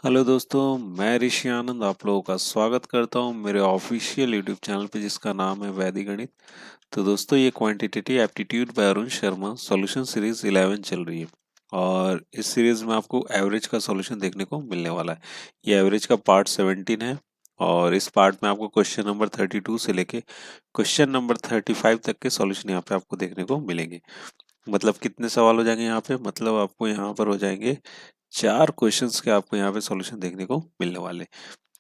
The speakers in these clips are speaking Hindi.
हेलो दोस्तों, मैं ऋषि आनंद आप लोगों का स्वागत करता हूं मेरे ऑफिशियल यूट्यूब चैनल पे जिसका नाम है वैदिक गणित। तो दोस्तों ये quantitative aptitude bye Arun Sharma solution series 11 चल रही है और इस सीरीज में आपको एवरेज का सॉल्यूशन देखने को मिलने वाला है। ये एवरेज का पार्ट 17 है और इस पार्ट में आपको क्वेश्चन नंबर 32 से लेके क्वेश्चन नंबर 35 तक के सॉल्यूशन यहाँ पे आपको देखने को मिलेंगे। मतलब कितने सवाल हो जाएंगे यहाँ पे, मतलब आपको यहाँ पर हो जाएंगे 4 क्वेश्चंस के आपको यहाँ पे सॉल्यूशन देखने को मिलने वाले।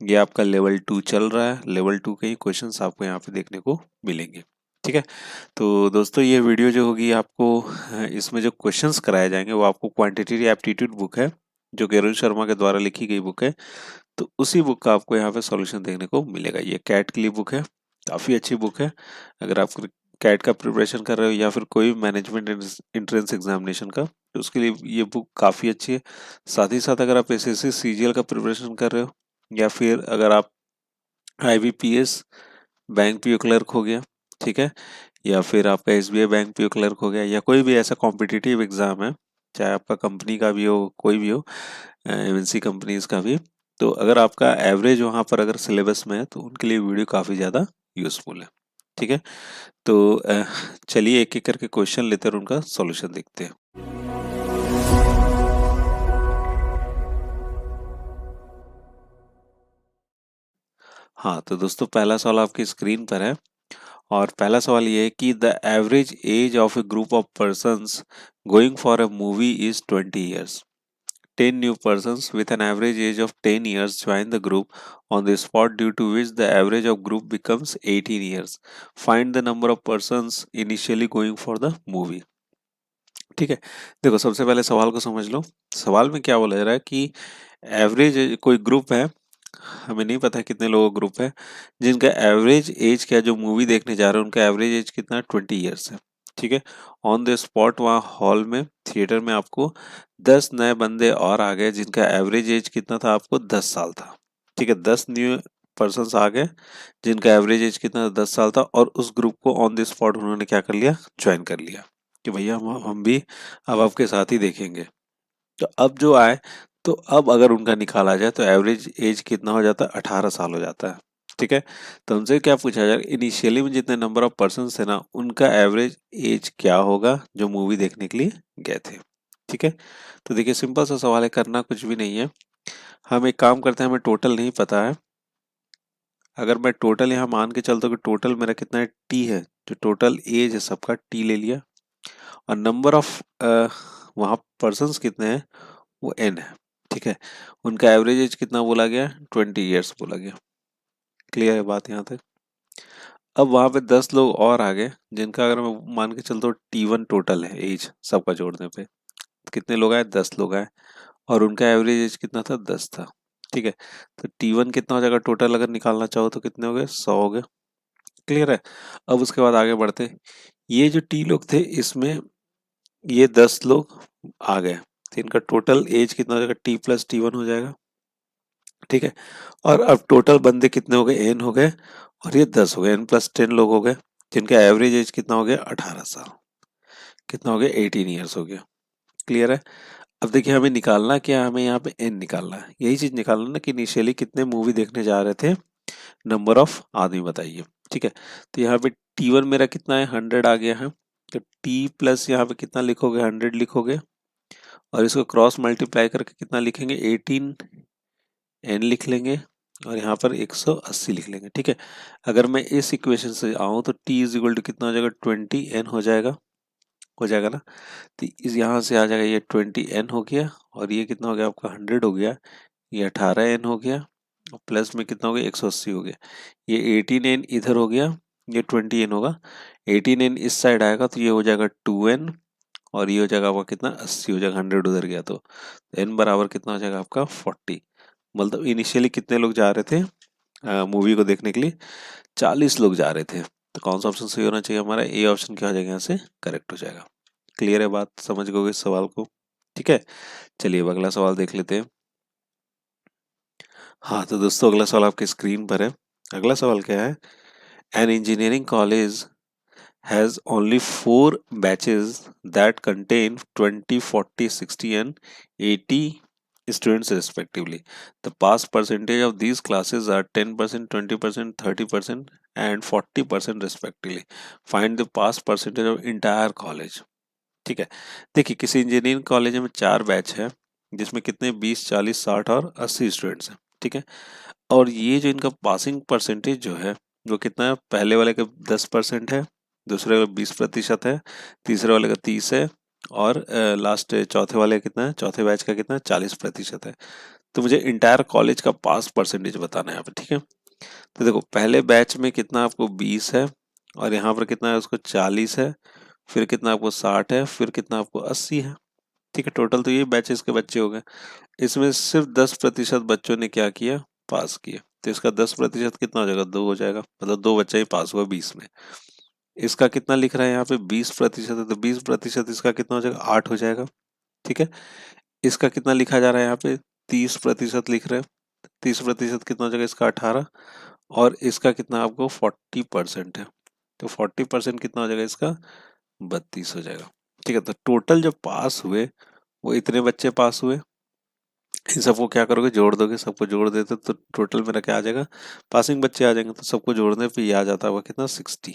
ये आपका लेवल 2 चल रहा है, लेवल 2 के ही क्वेश्चंस आपको यहाँ पे देखने को मिलेंगे। ठीक है, तो दोस्तों ये वीडियो जो होगी आपको इसमें जो क्वेश्चंस कराए जाएंगे वो आपको क्वांटिटेटिव एप्टीट्यूड बुक है जो कि अरुण शर्मा के द्वारा लिखी गई बुक है। तो उसी बुक का आपको यहाँ पे सॉल्यूशन देखने को मिलेगा। ये कैट के लिए बुक है, काफ़ी अच्छी बुक है। अगर आप कैट का प्रिपरेशन कर रहे हो या फिर कोई मैनेजमेंट एंट्रेंस एग्जामिनेशन का, तो उसके लिए ये बुक काफ़ी अच्छी है। साथ ही साथ अगर आप एसएससी सीजीएल का प्रिपरेशन कर रहे हो या फिर अगर आप आईबीपीएस बैंक पीओ क्लर्क हो गया, ठीक है, या फिर आपका एसबीआई बैंक पीओ क्लर्क हो गया या कोई भी ऐसा कॉम्पिटिटिव एग्जाम है, चाहे आपका कंपनी का भी हो कोई भी हो, एमएनसी कंपनीज का भी, तो अगर आपका एवरेज वहाँ पर अगर सिलेबस में है तो उनके लिए वीडियो काफ़ी ज़्यादा यूजफुल है। ठीक है, तो चलिए एक एक करके क्वेश्चन लेते हैं और उनका सॉल्यूशन देखते हैं। हाँ तो दोस्तों पहला सवाल आपकी स्क्रीन पर है और पहला सवाल ये है कि the average age of A group of persons going for a movie is 20 years. 10 new persons with an average age of 10 years join the group on the spot, due to which the average of group becomes 18 years. Find the number of persons initially going for the movie. ठीक है, देखो सबसे पहले सवाल को समझ लो। सवाल में क्या बोला जा रहा है कि एवरेज कोई ग्रुप है, हमें नहीं पता कितने लोगों का ग्रुप है, जिनका एवरेज एज क्या, जो मूवी देखने जा रहे हैं उनका एवरेज एज कितना है, 20 years है। ठीक है, ऑन द स्पॉट वहाँ हॉल में थिएटर में आपको 10 नए बंदे और आ गए जिनका एवरेज एज कितना था, आपको 10 साल था। ठीक है, 10 न्यू पर्सन आ गए जिनका एवरेज एज कितना 10 साल था और उस ग्रुप को ऑन द स्पॉट उन्होंने क्या कर लिया, ज्वाइन कर लिया कि भैया हम भी अब आपके साथ ही देखेंगे। तो अब जो आए, तो अब अगर उनका निकाला जाए तो एवरेज एज कितना हो जाता है, 18 साल हो जाता है। ठीक है, तो हमसे क्या पूछा जाए, इनिशियली में जितने नंबर ऑफ पर्सन थे ना उनका एवरेज एज क्या होगा जो मूवी देखने के लिए गए थे। ठीक है, तो देखिए सिंपल सा सवाल है, करना कुछ भी नहीं है। हम एक काम करते हैं, हमें टोटल नहीं पता है। अगर मैं टोटल यहाँ मान के चलता हूँ कि टोटल मेरा कितना है, टी है, जो टोटल एज है सबका टी ले लिया और नंबर ऑफ वहाँ पर्सन्स कितने हैं, वो एन है। ठीक है, उनका एवरेज एज कितना बोला गया, 20 years बोला गया। क्लियर है बात यहाँ तक। अब वहाँ पे 10 लोग और आ गए जिनका अगर मैं मान के चलता हूँ T1 टोटल है एज सबका जोड़ने पे, कितने लोग आए, 10 लोग आए और उनका एवरेज एज कितना था, 10 था। ठीक है, तो T1 कितना हो जाएगा टोटल, अगर निकालना चाहो तो कितने हो गए, 100 हो गए। क्लियर है। अब उसके बाद आगे बढ़ते, ये जो टी लोग थे इसमें ये 10 लोग आ गए, तो इनका टोटल एज कितना हो जाएगा, T+T1 हो जाएगा। ठीक है, और अब टोटल बंदे कितने हो गए, एन हो गए और ये 10 हो गए, N+10 लोग हो गए जिनका एवरेज एज कितना हो गया, 18 साल। कितना हो गया, 18 years हो गया। क्लियर है। अब देखिए हमें निकालना क्या है, हमें यहाँ पे एन निकालना है, यही चीज निकालना ना कि इनिशियली कितने मूवी देखने जा रहे थे, नंबर ऑफ आदमी बताइए। ठीक है, तो यहाँ पे T1 मेरा कितना है, 100 आ गया है, तो T प्लस यहाँ पे कितना लिखोगे, 100 लिखोगे और इसको क्रॉस मल्टीप्लाई करके कितना लिखेंगे, 18 एन लिख लेंगे और यहाँ पर 180 लिख लेंगे। ठीक है, अगर मैं इस इक्वेशन से आऊँ तो t इज इक्वल टू कितना हो जाएगा, 20n हो जाएगा ना। तो इस यहाँ से आ जाएगा, ये 20n हो गया और ये कितना हो गया आपका, 100 हो गया, ये 18n हो गया और प्लस में कितना हो गया, 180 हो गया। ये 18n इधर हो गया, ये 20n होगा, 18n इस साइड आएगा तो ये हो जाएगा 2n और ये हो जाएगा आपका कितना, 80 हो जाएगा, 100 उधर गया तो n बराबर कितना हो जाएगा आपका 40। मतलब इनिशियली कितने लोग जा रहे थे मूवी को देखने के लिए, 40 लोग जा रहे थे। तो कौन सा ऑप्शन सही होना चाहिए हमारा, ए ऑप्शन क्या हो जाएगा, यहाँ से करेक्ट हो जाएगा। क्लियर है बात, समझ गए इस सवाल को। ठीक है, चलिए अब अगला सवाल देख लेते हैं। हाँ तो दोस्तों अगला सवाल आपकी स्क्रीन पर है। अगला सवाल क्या है, an engineering college has only 4 batches that contain 20, 40, 60 and 80 students respectively. The pass percentage of these classes are 10%, 20%, 30% and 40% respectively. Find the pass percentage of entire college. ठीक है, देखिए किसी इंजीनियरिंग कॉलेज में 4 बैच है जिसमें कितने 20, 40, 60 और 80 स्टूडेंट्स हैं। ठीक है, और ये जो इनका पासिंग परसेंटेज जो है वो कितना है, पहले वाले का 10% है, दूसरे वाले 20% है, तीसरे वाले का 30 है और लास्ट चौथे वाले का कितना है, चौथे बैच का कितना है, 40% है। तो मुझे इंटायर कॉलेज का पास परसेंटेज बताना है यहाँ पे। ठीक है, तो देखो पहले बैच में कितना आपको 20 है और यहाँ पर कितना है उसको 40 है, फिर कितना आपको 60 है, फिर कितना आपको 80 है। ठीक है, टोटल तो ये बैचेस के बच्चे हो गए। इसमें सिर्फ 10% बच्चों ने क्या किया, पास किया। तो इसका 10% कितना हो जाएगा, 2 हो जाएगा, मतलब 2 बच्चा ही पास हुआ 20 में। इसका कितना लिख रहा है यहाँ पे, 20% है, तो 20% इसका कितना हो जाएगा, 8 हो जाएगा। ठीक है, इसका कितना लिखा जा रहा है यहाँ पे, 30% लिख रहे हैं, 30% कितना हो जाएगा इसका, 18। और इसका कितना आपको 40% है, तो 40% कितना हो जाएगा इसका, 32 हो जाएगा। ठीक है, तो टोटल जो पास हुए वो इतने बच्चे पास हुए। इन सबको क्या करोगे, जोड़ दोगे, सबको जोड़ देते तो टोटल मेरा क्या आ जाएगा, पासिंग बच्चे आ जाएंगे। तो सबको जोड़ने पे ये आ जाता होगा कितना, 60।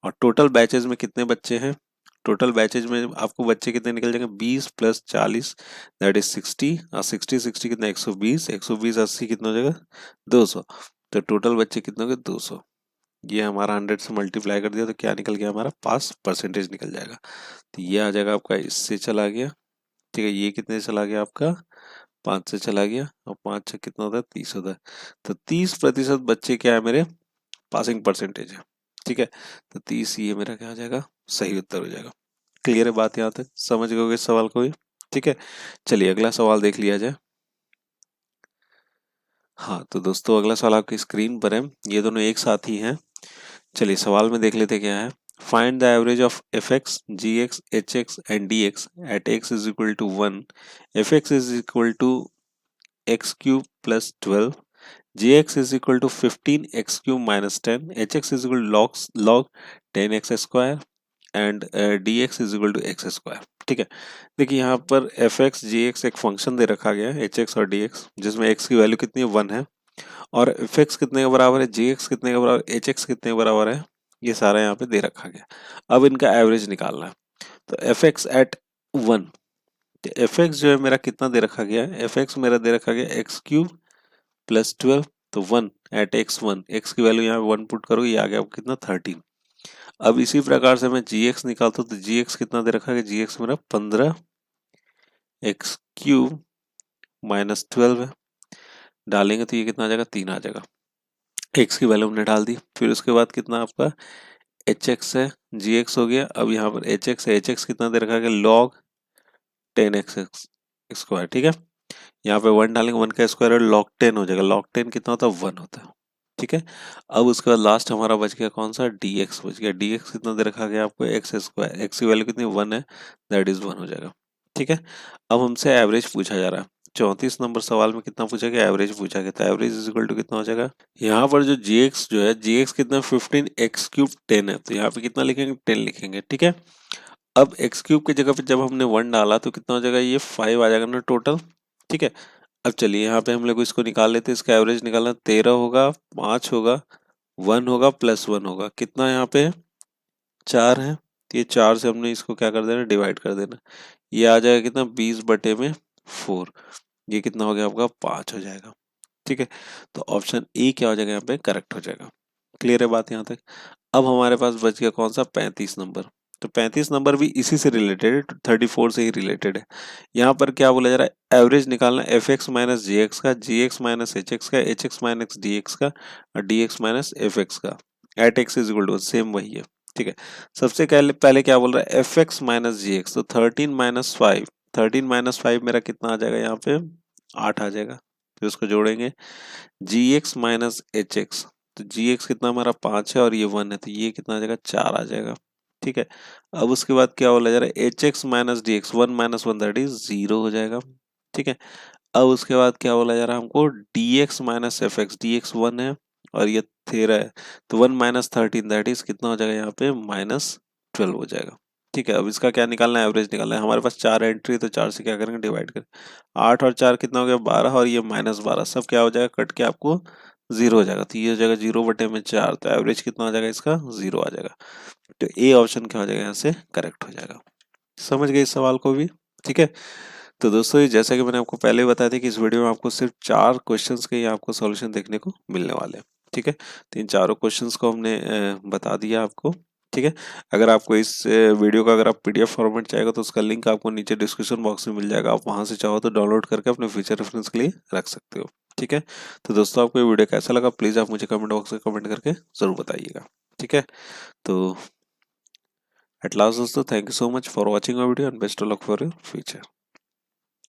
और टोटल बैचेज में कितने बच्चे हैं, टोटल बैचेज में आपको बच्चे कितने निकल जाएंगे, 20 + 40 दैट इज 60। और 60 60 कितना, 120, 120 80 कितना हो जाएगा, 200। तो टोटल बच्चे कितने हो गए, 200। ये हमारा 100 से मल्टीप्लाई कर दिया तो क्या निकल गया, हमारा पास परसेंटेज निकल जाएगा। तो ये आ जाएगा आपका, इससे चला गया। ठीक है, ये कितने से चला गया आपका, 5 से चला गया, और 5 से कितना होता है, 30 होता है। तो 30% बच्चे क्या है मेरे, पासिंग परसेंटेज है। ठीक है, तो 30 ये मेरा क्या आ जाएगा, सही उत्तर हो जाएगा। क्लियर है बात, यहाँ तक समझ गए इस सवाल को भी। ठीक है, चलिए अगला सवाल देख लिया जाए। हाँ तो दोस्तों अगला सवाल आपकी स्क्रीन पर है, ये दोनों एक साथ ही हैं। चलिए सवाल में देख लेते क्या है। Find the average of f x, g x, h x and d x at x is equal to 1, f x is equal to x cube plus 12, g x is equal to 15 x cube minus 10, h x is equal log 10 x square and d x is equal to x square. ठीक है, देखिए यहाँ पर एफ एक्स जी एक्स एक फंक्शन दे रखा गया है, एच एक्स और डी एक्स, जिसमें एक्स की वैल्यू कितनी है, 1 है, और एफ एक्स कितने के बराबर है, जी एक्स कितने के बराबर, एच एक्स कितने के बराबर है, ये सारा यहाँ पे दे रखा गया। अब इनका एवरेज निकालना है। तो f x at 1, f x जो है मेरा कितना दे रखा गया है, एफ एक्स मेरा दे रखा गया एक्स क्यूब प्लस 12, तो 1 एट एक्स 1, एक्स की वैल्यू यहाँ पे 1 पुट करो, ये आ गया आपको कितना, 13। अब इसी प्रकार से मैं जी एक्स निकालता हूँ, तो जी एक्स कितना दे रखा है, जी एक्स मेरा 15 एक्स क्यूब माइनस 12 है, डालेंगे तो ये कितना आ जाएगा, 3 आ जाएगा। एक्स की वैल्यू हमने डाल दी, फिर उसके बाद कितना आपका एच एक्स है, जी एक्स हो गया। अब यहाँ पर एच एक्स है, एच एक्स कितना दे रखा है, लॉग 10 एक्स स्क्वायर। ठीक है, यहाँ पे 1 डालेंगे, 1 का स्क्वायर लॉग 10 हो जाएगा, लॉग 10 कितना होता है, 1 होता है। ठीक है, अब उसके बाद लास्ट हमारा बच गया कौन सा, डी एक्स बच गया। डी एक्स कितना दे रखा गया आपको, एक्स स्क्वायर, एक्स की वैल्यू कितनी, 1 है, दैट इज 1 हो जाएगा। ठीक है, अब हमसे एवरेज पूछा जा रहा है। 34 नंबर सवाल में कितना पूछा गया, एवरेज पूछा गया, तो एवरेज इज इक्वल टू कितना हो जाएगा, यहाँ पर जो जी एक्स जो है, जी एक्स कितना 15 एक्स क्यूब 10 है, तो यहाँ पे कितना लिखेंगे, 10 लिखेंगे। ठीक है, अब एक्स क्यूब की जगह पे जब हमने 1 डाला तो कितना हो जाएगा, ये 5 आ जाएगा ना टोटल। ठीक है, अब चलिए यहाँ पे हम लोग इसको निकाल लेते हैं, इसका एवरेज निकालना, 13 होगा, 5 होगा, 1 होगा प्लस 1 होगा, कितना यहाँ पे 4 है, तो ये 4 से हमने इसको क्या कर देना, डिवाइड कर देना, ये आ जाएगा कितना, 20/4, ये कितना हो गया आपका, 5 हो जाएगा। ठीक है, तो ऑप्शन ए क्या हो जाएगा यहाँ पे, करेक्ट हो जाएगा। क्लियर है बात यहाँ तक। अब हमारे पास बच गया कौन सा, 35 नंबर। तो 35 नंबर भी इसी से रिलेटेड है, 34 से ही रिलेटेड है। यहाँ पर क्या बोला जा रहा है, एवरेज निकालना f x minus g x का, g x minus h x minus d x का, और d x minus f x का, at x is equal to same वही है। ठीक है, सबसे पहले क्या बोल रहा है, F x minus g x, तो 13 - 5, 13 - 5 मेरा कितना आ जाएगा यहाँ पे, 8 आ जाएगा। फिर उसको जोड़ेंगे, जी एक्स माइनस एच एक्स, तो जी एक्स कितना हमारा 5 है और ये 1 है, तो ये कितना आ जाएगा, 4 आ जाएगा। ठीक है, अब उसके बाद क्या बोला जा रहा है, H x minus d x, 1 - 1 that is 0 हो जाएगा। ठीक है, अब उसके बाद क्या बोला जा रहा है हमको, D x minus f x, D x 1 है और ये 13 है, तो 1 - 13 दैट इज कितना हो जाएगा यहाँ पे, -12 हो जाएगा। ठीक है, अब इसका क्या निकालना है, एवरेज निकालना है। हमारे पास 4 एंट्री, तो 4 से क्या करेंगे, डिवाइड करें। 8 और 4 कितना हो गया, 12, और ये -12, सब क्या हो जाएगा, कट के आपको 0 हो जाएगा। तो ये हो जाएगा 0/4, तो एवरेज कितना हो जाएगा इसका, 0 आ जाएगा। तो ए ऑप्शन क्या हो जाएगा, यहाँ से करेक्ट हो जाएगा। समझ गए इस सवाल को भी? ठीक है। तो दोस्तों ये जैसा कि मैंने आपको पहले ही बताया था कि इस वीडियो में आपको सिर्फ 4 क्वेश्चंस के ही आपको सॉल्यूशन देखने को मिलने वाले हैं। ठीक है, तो इन चारों क्वेश्चंस को हमने बता दिया आपको। ठीक है, अगर आपको इस वीडियो का अगर आप पीडीएफ फॉर्मेट चाहिएगा तो उसका लिंक आपको नीचे डिस्क्रिप्शन बॉक्स में मिल जाएगा, आप वहां से चाहो तो डाउनलोड करके अपने फ्यूचर रेफरेंस के लिए रख सकते हो। ठीक है, तो दोस्तों आपको ये वीडियो कैसा लगा, प्लीज आप मुझे कमेंट बॉक्स में कमेंट करके जरूर बताइएगा। ठीक है, तो एट लास्ट दोस्तों, thank you so much for watching our video and best of luck for your future.